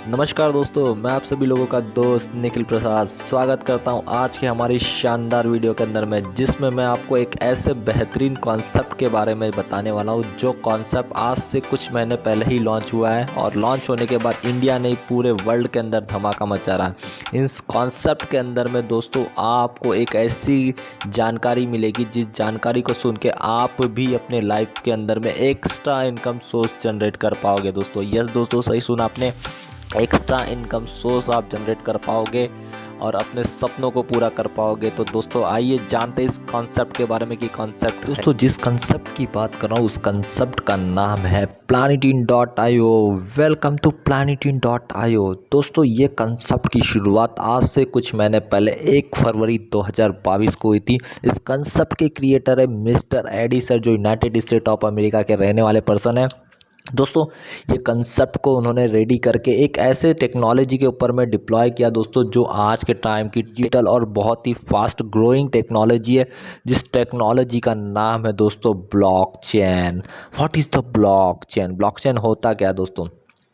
नमस्कार दोस्तों, मैं आप सभी लोगों का दोस्त निखिल प्रसाद स्वागत करता हूं आज के हमारी शानदार वीडियो के अंदर में, जिसमें मैं आपको एक ऐसे बेहतरीन कॉन्सेप्ट के बारे में बताने वाला हूं जो कॉन्सेप्ट आज से कुछ महीने पहले ही लॉन्च हुआ है और लॉन्च होने के बाद इंडिया नहीं पूरे वर्ल्ड के अंदर धमाका मचा रहा है। इस कॉन्सेप्ट के अंदर में दोस्तों आपको एक ऐसी जानकारी मिलेगी जिस जानकारी को सुन के आप भी अपने लाइफ के अंदर में एक्स्ट्रा इनकम सोर्स जनरेट कर पाओगे। दोस्तों यस दोस्तों, सही सुना आपने, एक्स्ट्रा इनकम सोर्स आप जनरेट कर पाओगे और अपने सपनों को पूरा कर पाओगे। तो दोस्तों आइए जानते हैं इस कॉन्सेप्ट के बारे में कि कॉन्सेप्ट दोस्तों जिस कॉन्सेप्ट की बात कर रहा हूँ उस कॉन्सेप्ट का नाम है Planetin.io। Welcome to Planetin.io। दोस्तों ये कॉन्सेप्ट की शुरुआत आज से कुछ महीने पहले 1 फरवरी 2022 को हुई थी। इस कॉन्सेप्ट के क्रिएटर है मिस्टर एडी सर, जो यूनाइटेड स्टेट ऑफ अमेरिका के रहने वाले पर्सन है। दोस्तों ये कंसेप्ट को उन्होंने रेडी करके एक ऐसे टेक्नोलॉजी के ऊपर में डिप्लॉय किया दोस्तों, जो आज के टाइम की डिजिटल और बहुत ही फास्ट ग्रोइंग टेक्नोलॉजी है, जिस टेक्नोलॉजी का नाम है दोस्तों blockchain. What is the blockchain? Blockchain होता क्या है दोस्तों?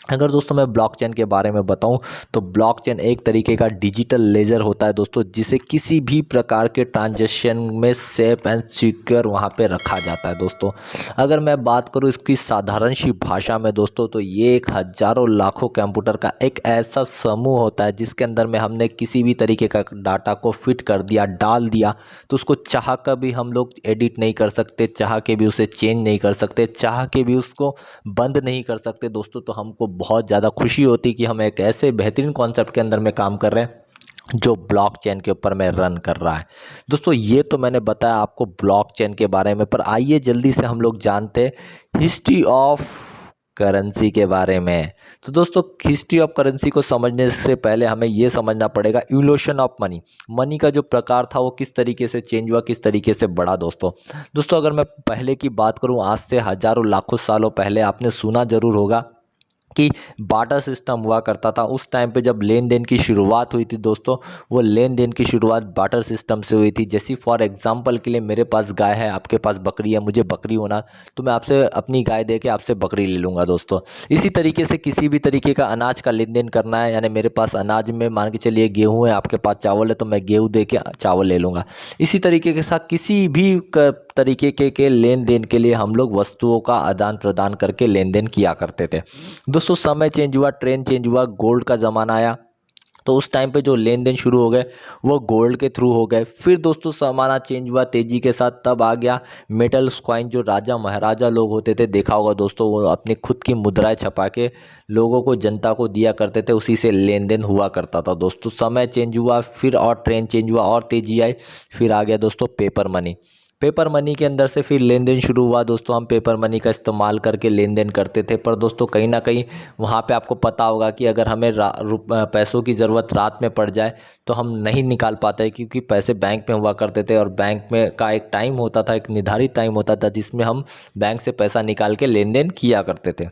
अगर दोस्तों मैं ब्लॉकचेन के बारे में बताऊं तो ब्लॉकचेन एक तरीके का डिजिटल लेजर होता है दोस्तों, जिसे किसी भी प्रकार के ट्रांजैक्शन में सेफ एंड सिक्योर वहां पे रखा जाता है। दोस्तों अगर मैं बात करूं इसकी साधारण सी भाषा में दोस्तों, तो ये एक हजारों लाखों कंप्यूटर का एक ऐसा समूह होता है जिसके अंदर में हमने किसी भी तरीके का डाटा को फिट कर दिया, डाल दिया, तो उसको चाह कर भी हम लोग एडिट नहीं कर सकते, चाह के भी उसे चेंज नहीं कर सकते, चाह के भी उसको बंद नहीं कर सकते। दोस्तों तो हमको बहुत ज़्यादा खुशी होती कि हम एक ऐसे बेहतरीन कॉन्सेप्ट के अंदर में काम कर रहे हैं जो ब्लॉकचेन के ऊपर में रन कर रहा है। दोस्तों ये तो मैंने बताया आपको ब्लॉकचेन के बारे में, पर आइए जल्दी से हम लोग जानते हैं हिस्ट्री ऑफ करेंसी के बारे में। तो दोस्तों हिस्ट्री ऑफ करेंसी को समझने से पहले हमें ये समझना पड़ेगा इवोल्यूशन ऑफ मनी। मनी का जो प्रकार था वो किस तरीके से चेंज हुआ, किस तरीके से बढ़ा। दोस्तों अगर मैं पहले की बात करूं, आज से हजारों लाखों सालों पहले आपने सुना जरूर होगा कि बार्टर सिस्टम हुआ करता था। उस टाइम पे जब लेन देन की शुरुआत हुई थी दोस्तों, वो लेन देन की शुरुआत बार्टर सिस्टम से हुई थी। जैसे फॉर एग्जांपल के लिए मेरे पास गाय है, आपके पास बकरी है, मुझे बकरी होना, तो मैं आपसे अपनी गाय दे के आपसे बकरी ले लूँगा। दोस्तों इसी तरीके से किसी भी तरीके का अनाज का लेन देन करना है, यानी मेरे पास अनाज में मान के चलिए गेहूँ है, आपके पास चावल है, तो मैं गेहूँ दे के चावल ले लूँगा। इसी तरीके के साथ किसी भी तरीके के लेन देन के लिए हम लोग वस्तुओं का आदान प्रदान करके लेन देन किया करते थे। दोस्तों समय चेंज हुआ, ट्रेंड चेंज हुआ, गोल्ड का ज़माना आया, तो उस टाइम पे जो लेन देन शुरू हो गए वो गोल्ड के थ्रू हो गए। फिर दोस्तों ज़माना चेंज हुआ तेज़ी के साथ, तब आ गया मेटल्स कॉइन। जो राजा महाराजा लोग होते थे, देखा होगा दोस्तों, वो अपनी खुद की मुद्राएं छपा के लोगों को, जनता को दिया करते थे, उसी से लेन देन हुआ करता था। दोस्तों समय चेंज हुआ, फिर और ट्रेंड चेंज हुआ और तेज़ी आई, फिर आ गया दोस्तों पेपर मनी। पेपर मनी के अंदर से फिर लेन देन शुरू हुआ। दोस्तों हम पेपर मनी का इस्तेमाल करके लेन देन करते थे, पर दोस्तों कहीं ना कहीं वहाँ पे आपको पता होगा कि अगर हमें पैसों की ज़रूरत रात में पड़ जाए तो हम नहीं निकाल पाते, क्योंकि पैसे बैंक में हुआ करते थे और बैंक में का एक टाइम होता था, एक निर्धारित टाइम होता था जिसमें हम बैंक से पैसा निकाल के लेन देन किया करते थे।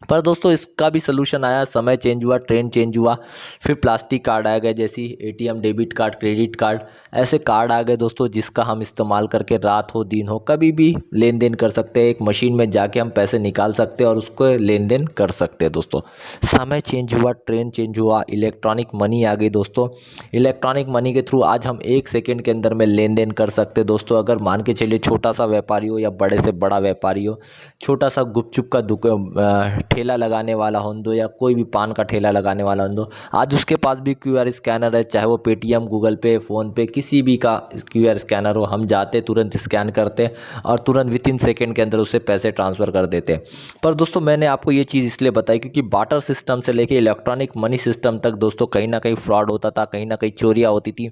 पर दोस्तों इसका भी सलूशन आया, समय चेंज हुआ, ट्रेंड चेंज हुआ, फिर प्लास्टिक कार्ड आ गए, जैसी ATM, debit card, credit card, ऐसे कार्ड आ गए दोस्तों जिसका हम इस्तेमाल करके रात हो दिन हो कभी भी लेन देन कर सकते हैं। एक मशीन में जाके हम पैसे निकाल सकते हैं और उसको लेन देन कर सकते हैं। दोस्तों समय चेंज हुआ, ट्रेंड चेंज हुआ, इलेक्ट्रॉनिक मनी आ गई। दोस्तों इलेक्ट्रॉनिक मनी के थ्रू आज हम 1 सेकेंड के अंदर में लेन देन कर सकते हैं। दोस्तों अगर मान के चलिए छोटा सा व्यापारी हो या बड़े से बड़ा व्यापारी हो, छोटा सा गुपचुप का ठेला लगाने वाला हो दो या कोई भी पान का ठेला लगाने वाला हो दो, आज उसके पास भी क्यूआर स्कैनर है, चाहे वो पेटीएम, गूगल पे, फ़ोन पे, किसी भी का क्यूआर स्कैनर हो, हम जाते तुरंत स्कैन करते और तुरंत विथिन सेकेंड के अंदर उसे पैसे ट्रांसफ़र कर देते। पर दोस्तों मैंने आपको ये चीज़ इसलिए बताई क्योंकि बार्टर सिस्टम से लेके इलेक्ट्रॉनिक मनी सिस्टम तक दोस्तों कहीं ना कहीं फ्रॉड होता था, कहीं ना कहीं चोरियाँ होती थी।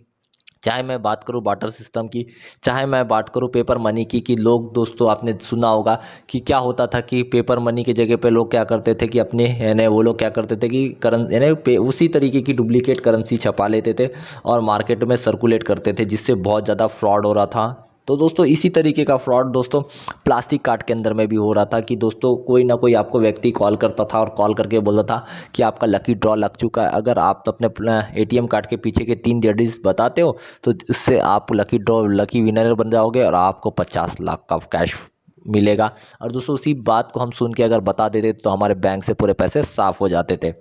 चाहे मैं बात करूं बार्टर सिस्टम की, चाहे मैं बात करूं पेपर मनी की, कि लोग दोस्तों आपने सुना होगा कि क्या होता था कि पेपर मनी की जगह पे लोग क्या करते थे कि अपने यानी वो लोग क्या करते थे कि यानी उसी तरीके की डुप्लीकेट करेंसी छपा लेते थे और मार्केट में सर्कुलेट करते थे, जिससे बहुत ज़्यादा फ्रॉड हो रहा था। तो दोस्तों इसी तरीके का फ्रॉड दोस्तों प्लास्टिक कार्ड के अंदर में भी हो रहा था कि दोस्तों कोई ना कोई आपको व्यक्ति कॉल करता था और कॉल करके बोलता था कि आपका लकी ड्रॉ लग चुका है, अगर आप अपने एटीएम कार्ड के पीछे के 3 डिजिट्स बताते हो तो इससे आप लकी ड्रॉ, लकी विनर बन जाओगे और आपको 50 लाख का कैश मिलेगा। और दोस्तों उसी बात को हम सुन के अगर बता देते तो हमारे बैंक से पूरे पैसे साफ हो जाते थे।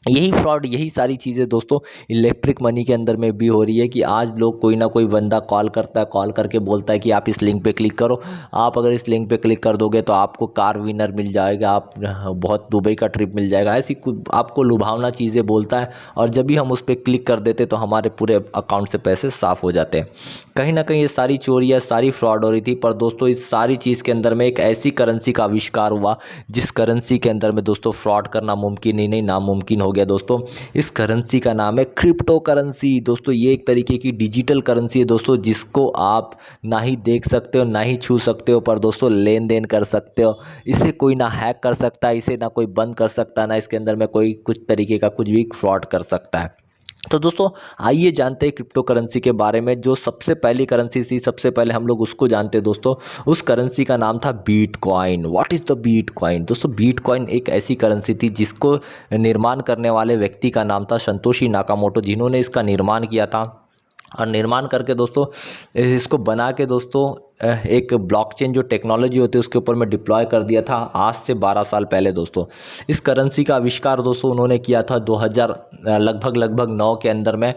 यही फ्रॉड, यही सारी चीज़ें दोस्तों इलेक्ट्रिक मनी के अंदर में भी हो रही है कि आज लोग कोई ना कोई बंदा कॉल करता है, कॉल करके बोलता है कि आप इस लिंक पे क्लिक करो, आप अगर इस लिंक पे क्लिक कर दोगे तो आपको कार विनर मिल जाएगा, आप बहुत दुबई का ट्रिप मिल जाएगा, ऐसी कुछ आपको लुभावना चीज़ें बोलता है। और जब भी हम उस पर क्लिक कर देते तो हमारे पूरे अकाउंट से पैसे साफ़ हो जाते हैं। कहीं ना कहीं ये सारी चोरियाँ, सारी फ्रॉड हो रही थी। पर दोस्तों इस सारी चीज़ के अंदर में एक ऐसी करेंसी का आविष्कार हुआ जिस करेंसी के अंदर में दोस्तों फ्रॉड करना मुमकिन ही नहीं, नामुमकिन हो गया दोस्तों। इस करेंसी का नाम है क्रिप्टो करेंसी। दोस्तों ये एक तरीके की डिजिटल करेंसी है दोस्तों, जिसको आप ना ही देख सकते हो, ना ही छू सकते हो, पर दोस्तों लेन देन कर सकते हो। इसे कोई ना हैक कर सकता है, इसे ना कोई बंद कर सकता है, ना इसके अंदर में कोई कुछ तरीके का कुछ भी फ्रॉड कर सकता है। तो दोस्तों आइए जानते हैं क्रिप्टो करेंसी के बारे में। जो सबसे पहली करेंसी थी, सबसे पहले हम लोग उसको जानते हैं दोस्तों। उस करेंसी का नाम था bitcoin. What is the bitcoin? दोस्तों बीटकॉइन एक ऐसी करेंसी थी जिसको निर्माण करने वाले व्यक्ति का नाम था संतोशी नाकामोटो, जिन्होंने इसका निर्माण किया था। और निर्माण करके दोस्तों इसको बना के दोस्तों एक ब्लॉकचेन जो टेक्नोलॉजी होती है उसके ऊपर में डिप्लॉय कर दिया था आज से 12 साल पहले दोस्तों। इस करेंसी का आविष्कार दोस्तों उन्होंने किया था 2000 लगभग 9 के अंदर में।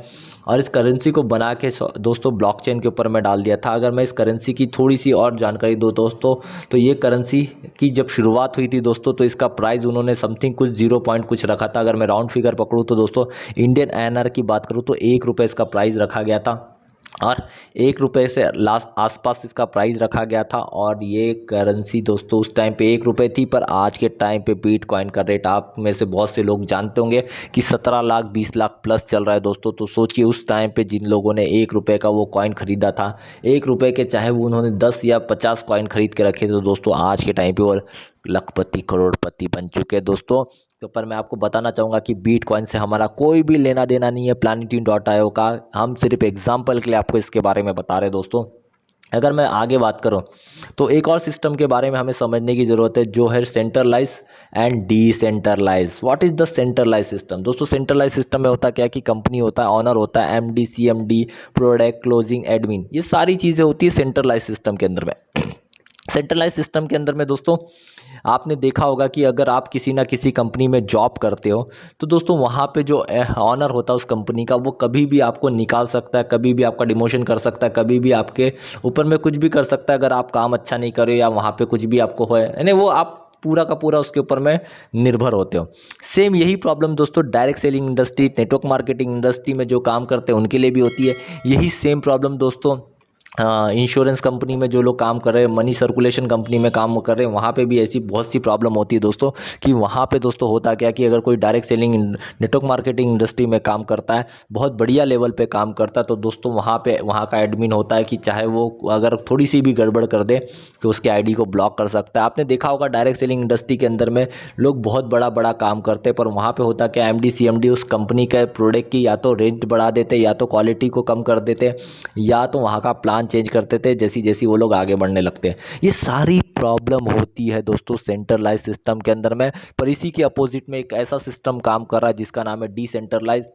और इस करेंसी को बना के दोस्तों ब्लॉकचेन के ऊपर में डाल दिया था। अगर मैं इस करेंसी की थोड़ी सी और जानकारी दूँ दोस्तों, तो ये करेंसी की जब शुरुआत हुई थी दोस्तों, तो इसका प्राइस उन्होंने समथिंग कुछ 0 पॉइंट कुछ रखा था। अगर मैं राउंड फिगर पकड़ूँ तो दोस्तों इंडियन INR की बात करूँ तो 1 रुपये इसका प्राइस रखा गया था। और 1 रुपये से लास्ट आसपास इसका प्राइस रखा गया था। और ये करेंसी दोस्तों उस टाइम पे 1 रुपये थी, पर आज के टाइम पे बिटकॉइन का रेट आप में से बहुत से लोग जानते होंगे कि 17 लाख 20 लाख प्लस चल रहा है दोस्तों। तो सोचिए उस टाइम पे जिन लोगों ने 1 रुपये का वो कॉइन खरीदा था, 1 रुपये के चाहे वो उन्होंने 10 या 50 कॉइन खरीद के रखे, तो दोस्तों आज के टाइम पे वो लखपति करोड़पति बन चुके हैं दोस्तों। तो पर मैं आपको बताना चाहूँगा कि बिटकॉइन से हमारा कोई भी लेना देना नहीं है, Planetine.io का। हम सिर्फ एग्जाम्पल के लिए आपको इसके बारे में बता रहे हैं दोस्तों। अगर मैं आगे बात करूं तो एक और सिस्टम के बारे में हमें समझने की ज़रूरत है, जो है centralise and decentralise. What is the centralise system? दोस्तों सेंट्रलाइज सिस्टम में होता क्या है कि कंपनी होता है, ऑनर होता है, MD CMD, product closing admin, ये सारी चीज़ें होती है सेंट्रलाइज सिस्टम के अंदर में। सेंट्रलाइज सिस्टम के अंदर में दोस्तों आपने देखा होगा कि अगर आप किसी ना किसी कंपनी में जॉब करते हो तो दोस्तों वहाँ पे जो ऑनर होता है उस कंपनी का, वो कभी भी आपको निकाल सकता है, कभी भी आपका डिमोशन कर सकता है, कभी भी आपके ऊपर में कुछ भी कर सकता है अगर आप काम अच्छा नहीं करे या वहाँ पे कुछ भी आपको है, यानी वो आप पूरा का पूरा उसके ऊपर में निर्भर होते हो। सेम यही प्रॉब्लम दोस्तों direct selling industry, network marketing industry में जो काम करते हैं उनके लिए भी होती है। यही सेम प्रॉब्लम दोस्तों इंश्योरेंस कंपनी में जो लोग काम कर रहे हैं, मनी सर्कुलेशन कंपनी में काम कर रहे हैं, वहाँ पे भी ऐसी बहुत सी प्रॉब्लम होती है दोस्तों। कि वहाँ पे दोस्तों होता क्या कि अगर कोई direct selling network marketing industry में काम करता है, बहुत बढ़िया लेवल पे काम करता है, तो दोस्तों वहाँ का एडमिन होता है कि चाहे वो अगर थोड़ी सी भी गड़बड़ कर दे तो उसके आईडी को ब्लॉक कर सकता है। आपने देखा होगा डायरेक्ट सेलिंग इंडस्ट्री के अंदर में लोग बहुत बड़ा बड़ा काम करते हैं, पर वहाँ पे होता क्या, MD CMD उस कंपनी के प्रोडक्ट की या तो रेंज बढ़ा देते, या तो क्वालिटी को कम कर देते, या तो वहाँ का प्लान चेंज करते थे जैसी जैसी वो लोग आगे बढ़ने लगते हैं। ये सारी प्रॉब्लम होती है दोस्तों सेंट्रलाइज सिस्टम के अंदर में। पर इसी के अपोजिट में एक ऐसा सिस्टम काम कर रहा है जिसका नाम है डिसेंट्रलाइज।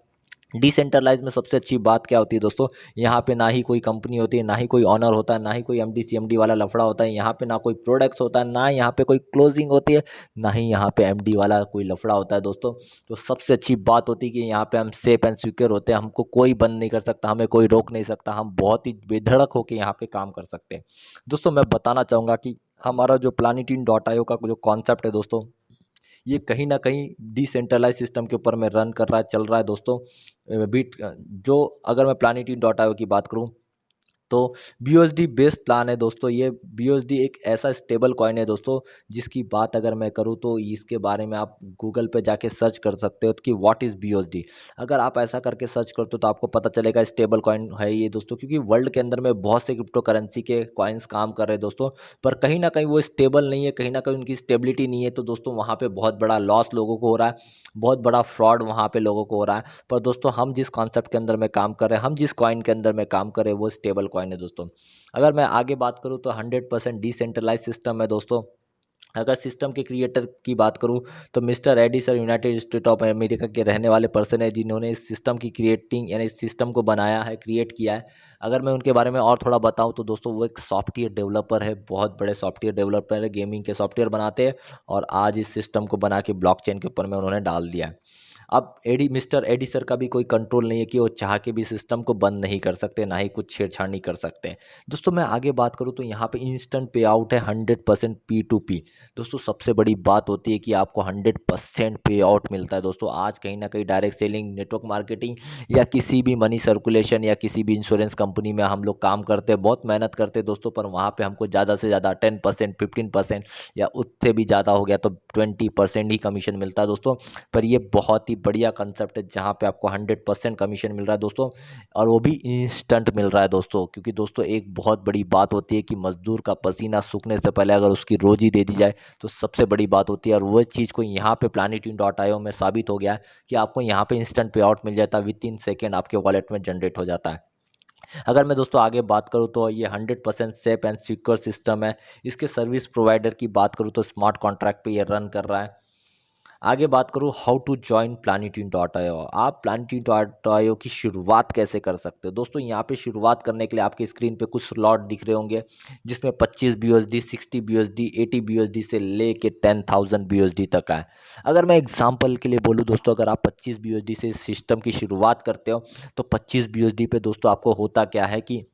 डिसेंट्रलाइज में सबसे अच्छी बात क्या होती है दोस्तों, यहाँ पे ना ही कोई कंपनी होती है, ना ही कोई ऑनर होता है, ना ही कोई MD CMD वाला लफड़ा होता है, यहाँ पे ना कोई प्रोडक्ट्स होता है, ना यहाँ पे कोई क्लोजिंग होती है, ना ही यहाँ पे MD वाला कोई लफड़ा होता है दोस्तों। तो सबसे अच्छी बात होती है कि यहाँ पे हम सेफ एंड सिक्योर होते हैं, हमको कोई बंद नहीं कर सकता, हमें कोई रोक नहीं सकता, हम बहुत ही बेधड़क होकर यहाँ पे काम कर सकते हैं दोस्तों। मैं बताना चाहूँगा कि हमारा जो Planetine.io का जो कॉन्सेप्ट है दोस्तों, ये कहीं ना कहीं डिसेंट्रलाइज सिस्टम के ऊपर में रन कर रहा है, चल रहा है दोस्तों। बीट जो अगर मैं Planetine.io की बात करूँ तो BUSD बेस्ड प्लान है दोस्तों। ये BUSD एक ऐसा स्टेबल कॉइन है दोस्तों, जिसकी बात अगर मैं करूँ तो इसके बारे में आप गूगल पे जाके सर्च कर सकते हो कि व्हाट इज़ BUSD। अगर आप ऐसा करके सर्च करते हो तो आपको पता चलेगा स्टेबल कॉइन है ये दोस्तों, क्योंकि वर्ल्ड के अंदर में बहुत से क्रिप्टो करेंसी के कॉइन्स काम कर रहे हैं दोस्तों, पर कहीं ना कहीं वो स्टेबल नहीं है, कहीं ना कहीं उनकी स्टेबिलिटी नहीं है। तो दोस्तों वहाँ पे बहुत बड़ा लॉस लोगों को हो रहा है, बहुत बड़ा फ्रॉड वहाँ पे लोगों को हो रहा है। पर दोस्तों हम जिस कॉन्सेप्ट के अंदर में काम कर रहे हैं, हम जिस कॉइन के अंदर में काम कर रहे हैं, वो स्टेबल कॉइन है दोस्तों। अगर मैं आगे बात करूँ तो 100% डिसेंट्रलाइज सिस्टम है दोस्तों। अगर सिस्टम के क्रिएटर की बात करूं तो mister Edison United state of America के रहने वाले पर्सन है, जिन्होंने इस सिस्टम की क्रिएटिंग यानी इस सिस्टम को बनाया है, क्रिएट किया है। अगर मैं उनके बारे में और थोड़ा बताऊं तो दोस्तों वो एक सॉफ्टवेयर डेवलपर है, बहुत बड़े सॉफ्टवेयर डेवलपर है, गेमिंग के सॉफ्टवेयर बनाते हैं, और आज इस सिस्टम को बना के ब्लॉकचेन के ऊपर में उन्होंने डाल दिया है। अब मिस्टर एडी सर का भी कोई कंट्रोल नहीं है कि वो चाह के भी सिस्टम को बंद नहीं कर सकते, ना ही कुछ छेड़छाड़ नहीं कर सकते। दोस्तों मैं आगे बात करूँ तो यहाँ पे इंस्टेंट पे आउट है 100% P2P। दोस्तों सबसे बड़ी बात होती है कि आपको 100% पे आउट मिलता है। दोस्तों आज कहीं ना कहीं डायरेक्ट सेलिंग, नेटवर्क मार्केटिंग या किसी भी मनी सर्कुलेशन या किसी भी इंश्योरेंस कंपनी में हम लोग काम करते हैं, बहुत मेहनत करते हैं दोस्तों, पर वहाँ पे हमको ज़्यादा से ज़्यादा 10%, 15% या उससे भी ज़्यादा हो गया तो 20% ही कमीशन मिलता है दोस्तों। पर ये बहुत ही बढ़िया कंसेप्ट है जहाँ पे आपको 100% कमीशन मिल रहा है दोस्तों, और वो भी इंस्टेंट मिल रहा है दोस्तों। क्योंकि दोस्तों एक बहुत बड़ी बात होती है कि मजदूर का पसीना सूखने से पहले अगर उसकी रोजी दे दी जाए तो सबसे बड़ी बात होती है, और वो चीज़ को यहाँ पे Planetune.io में साबित हो गया है कि आपको यहाँ पे इंस्टेंट पे आउट मिल जाता है, विद इन सेकेंड आपके वॉलेट में जनरेट हो जाता है। अगर मैं दोस्तों आगे बात करूँ तो ये 100% सेफ एंड सिक्योर सिस्टम है। इसके सर्विस प्रोवाइडर की बात करूँ तो स्मार्ट कॉन्ट्रैक्ट पे ये रन कर रहा है। आगे बात करूँ हाउ टू ज्वाइन Planetune.io। आप Planetune.io की शुरुआत कैसे कर सकते हो दोस्तों। यहाँ पे शुरुआत करने के लिए आपके स्क्रीन पे कुछ स्लॉट दिख रहे होंगे, जिसमें 25 BUSD, 60 BUSD, 80 BUSD से लेके 10,000 BUSD तक है। अगर मैं एग्जांपल के लिए बोलूँ दोस्तों, अगर आप 25 BUSD से सिस्टम की शुरुआत करते हो तो 25 BUSD पे दोस्तों आपको होता क्या है कि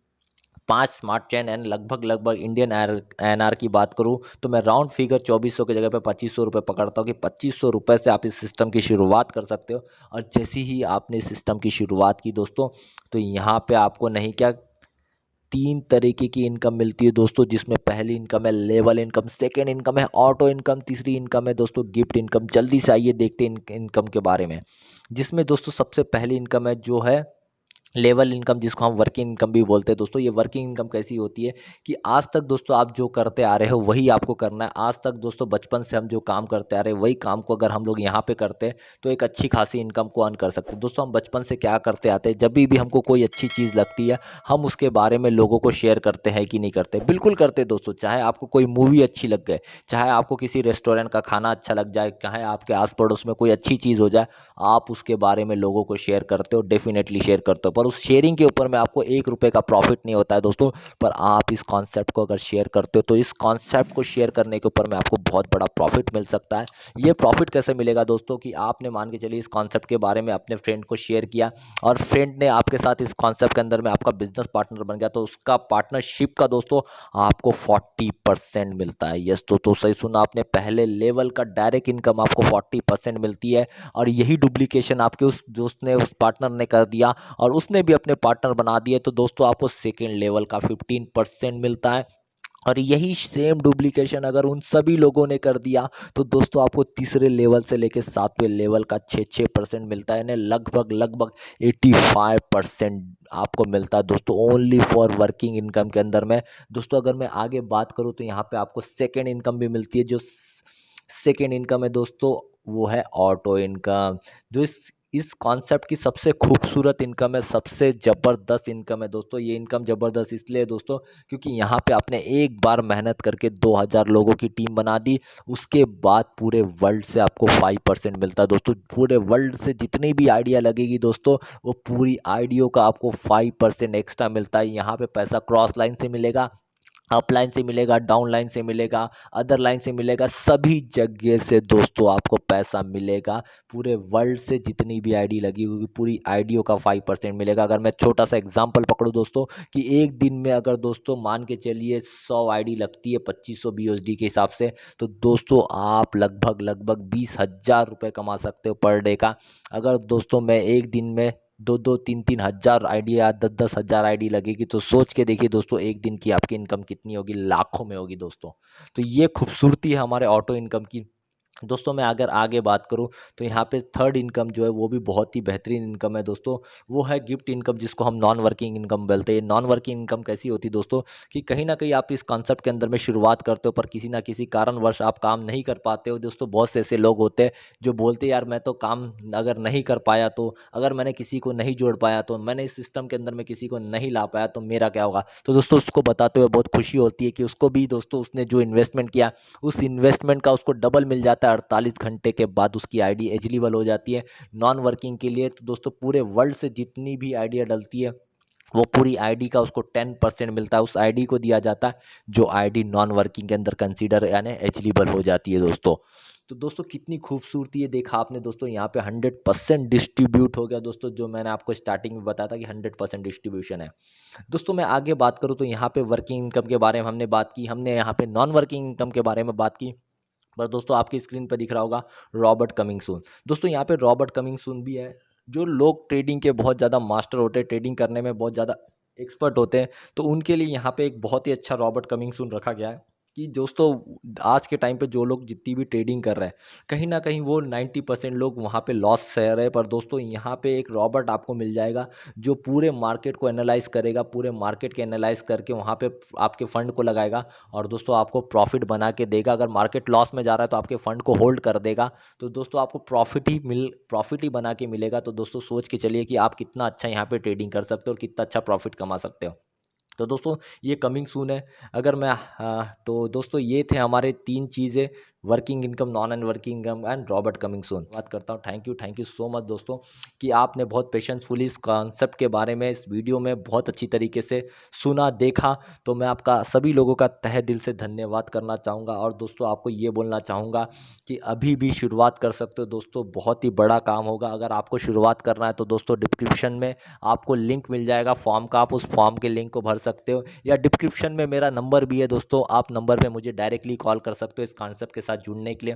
5 स्मार्ट चेन एंड लगभग लगभग इंडियन एनआर की बात करूं तो मैं राउंड फिगर 2400 की जगह पे 2500 रुपये पकड़ता हूं कि 2500 रुपये से आप इस सिस्टम की शुरुआत कर सकते हो। और जैसे ही आपने इस सिस्टम की शुरुआत की दोस्तों, तो यहाँ पे आपको नहीं क्या, 3 तरीके की इनकम मिलती है दोस्तों, जिसमें पहली इनकम है लेवल इनकम, सेकेंड इनकम है ऑटो इनकम, तीसरी इनकम है दोस्तों गिफ्ट इनकम। जल्दी से आइए देखते हैं इनकम के बारे में। जिसमें दोस्तों सबसे पहली इनकम है जो है लेवल इनकम, जिसको हम वर्किंग इनकम भी बोलते हैं दोस्तों। ये वर्किंग इनकम कैसी होती है कि आज तक दोस्तों आप जो करते आ रहे हो वही आपको करना है। आज तक दोस्तों बचपन से हम जो काम करते आ रहे हैं वही काम को अगर हम लोग यहाँ पे करते हैं तो एक अच्छी खासी इनकम को अर्न कर सकते हैं दोस्तों। हम बचपन से क्या करते आते हैं, जब भी हमको कोई अच्छी चीज़ लगती है हम उसके बारे में लोगों को शेयर करते हैं कि नहीं करते, बिल्कुल करते हैं दोस्तों। चाहे आपको कोई मूवी अच्छी लग गए, चाहे आपको किसी रेस्टोरेंट का खाना अच्छा लग जाए, चाहे आपके आस पड़ोस में कोई अच्छी चीज़ हो जाए, आप उसके बारे में लोगों को शेयर करते हो, डेफिनेटली शेयर करते हो। पर उस शेयरिंग के ऊपर में आपको 1 रुपये का प्रॉफिट नहीं होता है दोस्तों। पर आप इस कॉन्सेप्ट को अगर शेयर करते हो तो इस कॉन्सेप्ट को शेयर करने के ऊपर में आपको बहुत बड़ा प्रॉफिट मिल सकता है। ये प्रॉफिट कैसे मिलेगा दोस्तों कि आपने मान के चलिए इस कॉन्सेप्ट के बारे में अपने फ्रेंड को शेयर किया और फ्रेंड ने आपके साथ इस कॉन्सेप्ट के अंदर में आपका बिजनेस पार्टनर बन गया, तो उसका पार्टनरशिप का दोस्तों आपको 40% मिलता है। यस तो सही सुना आपने, पहले लेवल का डायरेक्ट इनकम आपको 40% मिलती है। और यही डुप्लीकेशन आपके उस दोस्त ने, उस पार्टनर ने कर दिया और उसने भी अपने पार्टनर बना दिए, तो दोस्तों आपको सेकेंड लेवल का 15% मिलता है। और यही सेम डुप्लीकेशन अगर उन सभी लोगों ने कर दिया तो दोस्तों आपको तीसरे लेवल से लेकर 7वें लेवल का 6% मिलता है, यानी लगभग लगभग 85% आपको मिलता है दोस्तों, ओनली फॉर वर्किंग इनकम के अंदर में। दोस्तों अगर मैं आगे बात करूं तो यहाँ पे आपको सेकेंड इनकम भी मिलती है। जो सेकेंड इनकम है दोस्तों वो है ऑटो इनकम, जो इस कॉन्सेप्ट की सबसे खूबसूरत इनकम है, सबसे ज़बरदस्त इनकम है दोस्तों। ये इनकम ज़बरदस्त इसलिए है दोस्तों क्योंकि यहाँ पे आपने एक बार मेहनत करके 2000 लोगों की टीम बना दी, उसके बाद पूरे वर्ल्ड से आपको 5% मिलता है दोस्तों। पूरे वर्ल्ड से जितनी भी आइडिया लगेगी दोस्तों, वो पूरी आइडियो का आपको 5% एक्स्ट्रा मिलता है। यहाँ पे पैसा क्रॉस लाइन से मिलेगा, अप लाइन से मिलेगा, डाउन लाइन से मिलेगा, अदर लाइन से मिलेगा, सभी जगह से दोस्तों आपको पैसा मिलेगा। पूरे वर्ल्ड से जितनी भी आईडी लगी होगी पूरी आईडियों का 5% मिलेगा। अगर मैं छोटा सा एग्जांपल पकड़ूँ दोस्तों कि एक दिन में अगर दोस्तों मान के चलिए 100 आईडी लगती है 2500 BUSD के हिसाब से, तो दोस्तों आप लगभग लगभग 20,000 रुपये कमा सकते हो पर डे का। अगर दोस्तों मैं एक दिन में 2-2 3-3 हज़ार आईडी या 10-10 हज़ार आईडी लगेगी, तो सोच के देखिए दोस्तों एक दिन की आपकी इनकम कितनी होगी, लाखों में होगी दोस्तों। तो ये खूबसूरती है हमारे ऑटो इनकम की। दोस्तों मैं अगर आगे बात करूं तो यहाँ पे थर्ड इनकम जो है वो भी बहुत ही बेहतरीन इनकम है दोस्तों, वो है गिफ्ट इनकम, जिसको हम नॉन वर्किंग इनकम बोलते हैं। नॉन वर्किंग इनकम कैसी होती है दोस्तों कि कहीं ना कहीं आप इस कॉन्सेप्ट के अंदर में शुरुआत करते हो पर किसी ना किसी कारणवश आप काम नहीं कर पाते हो दोस्तों। बहुत से ऐसे लोग होते हैं जो बोलते हैं यार मैं तो काम अगर नहीं कर पाया, तो अगर मैंने किसी को नहीं जोड़ पाया, तो मैंने इस सिस्टम के अंदर में किसी को नहीं ला पाया, तो मेरा क्या होगा। तो दोस्तों उसको बताते हुए बहुत खुशी होती है कि उसको भी दोस्तों उसने जो इन्वेस्टमेंट किया उस इन्वेस्टमेंट का उसको डबल मिल जाता है। 48 घंटे के बाद उसकी आईडी एलिजिबल हो जाती है नॉन वर्किंग के लिए। तो दोस्तों पूरे वर्ल्ड से जितनी भी आइडिया डलती है वो पूरी आईडी का उसको 10% मिलता है, उस आईडी को दिया जाता है जो आईडी नॉन वर्किंग के अंदर कंसीडर यानी एलिजिबल हो जाती है दोस्तों। तो दोस्तों कितनी खूबसूरती है, देखा आपने दोस्तों यहाँ पे 100% डिस्ट्रीब्यूट हो गया दोस्तों, जो मैंने आपको स्टार्टिंग में बताया था कि 100% डिस्ट्रीब्यूशन है। दोस्तों मैं आगे बात करूँ तो यहाँ पे वर्किंग इनकम के बारे में हमने बात की, हमने यहाँ पे नॉन वर्किंग इनकम के बारे में बात की। पर दोस्तों आपकी स्क्रीन पर दिख रहा होगा रॉबर्ट कमिंग सून। दोस्तों यहाँ पे रॉबर्ट कमिंग सून भी है। जो लोग ट्रेडिंग के बहुत ज़्यादा मास्टर होते हैं, ट्रेडिंग करने में बहुत ज़्यादा एक्सपर्ट होते हैं, तो उनके लिए यहाँ पे एक बहुत ही अच्छा रॉबर्ट कमिंग सून रखा गया है कि दोस्तों आज के टाइम पे जो लोग जितनी भी ट्रेडिंग कर रहे हैं, कहीं ना कहीं वो 90% लोग वहाँ पे लॉस सह रहे हैं। पर दोस्तों यहाँ पे एक रॉबर्ट आपको मिल जाएगा जो पूरे मार्केट को एनालाइज करेगा, पूरे मार्केट के एनालाइज करके वहाँ पे आपके फंड को लगाएगा और दोस्तों आपको प्रॉफिट बना के देगा। अगर मार्केट लॉस में जा रहा है तो आपके फंड को होल्ड कर देगा, तो दोस्तों आपको प्रॉफिट ही बना के मिलेगा। तो दोस्तों सोच के चलिए कि आप कितना अच्छा यहाँ पे ट्रेडिंग कर सकते हो और कितना अच्छा प्रॉफिट कमा सकते हो। तो दोस्तों ये कमिंग सून है। अगर मैं तो दोस्तों ये थे हमारे 3 चीज़ें, working income, non and working income and Robert coming soon. बात करता हूँ, थैंक यू सो मच दोस्तों कि आपने बहुत पेशेंसफुली इस कॉन्सेप्ट के बारे में इस वीडियो में बहुत अच्छी तरीके से सुना, देखा। तो मैं आपका सभी लोगों का तहे दिल से धन्यवाद करना चाहूँगा। और दोस्तों आपको ये बोलना चाहूँगा कि अभी भी शुरुआत कर सकते हो दोस्तों, बहुत ही बड़ा काम होगा। अगर आपको शुरुआत करना है तो दोस्तों डिस्क्रिप्शन में आपको लिंक मिल जाएगा फॉर्म का, आप उस फॉर्म के लिंक को भर सकते हो, या डिस्क्रिप्शन में मेरा नंबर भी है दोस्तों, आप नंबर पे मुझे डायरेक्टली कॉल कर सकते हो इस कॉन्सेप्ट के साथ जुड़ने के लिए,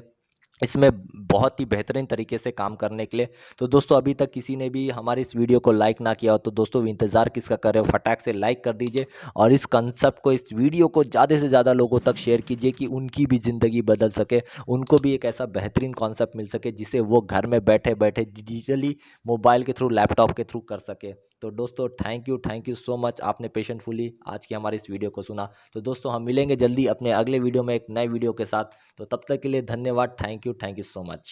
इसमें बहुत ही बेहतरीन तरीके से काम करने के लिए। तो दोस्तों अभी तक किसी ने भी हमारी इस वीडियो को लाइक ना किया हो तो दोस्तों इंतज़ार किसका कर रहे हो, फटाक से लाइक कर दीजिए और इस कंसेप्ट को, इस वीडियो को ज़्यादा से ज़्यादा लोगों तक शेयर कीजिए कि उनकी भी ज़िंदगी बदल सके, उनको भी एक ऐसा बेहतरीन कॉन्सेप्ट मिल सके जिसे वो घर में बैठे बैठे डिजिटली मोबाइल के थ्रू, लैपटॉप के थ्रू कर सके। तो दोस्तों थैंक यू सो मच, आपने पेशेंटफुली आज की हमारी इस वीडियो को सुना। तो दोस्तों हम मिलेंगे जल्दी अपने अगले वीडियो में एक नए वीडियो के साथ। तो तब तक के लिए धन्यवाद, थैंक यू सो मच।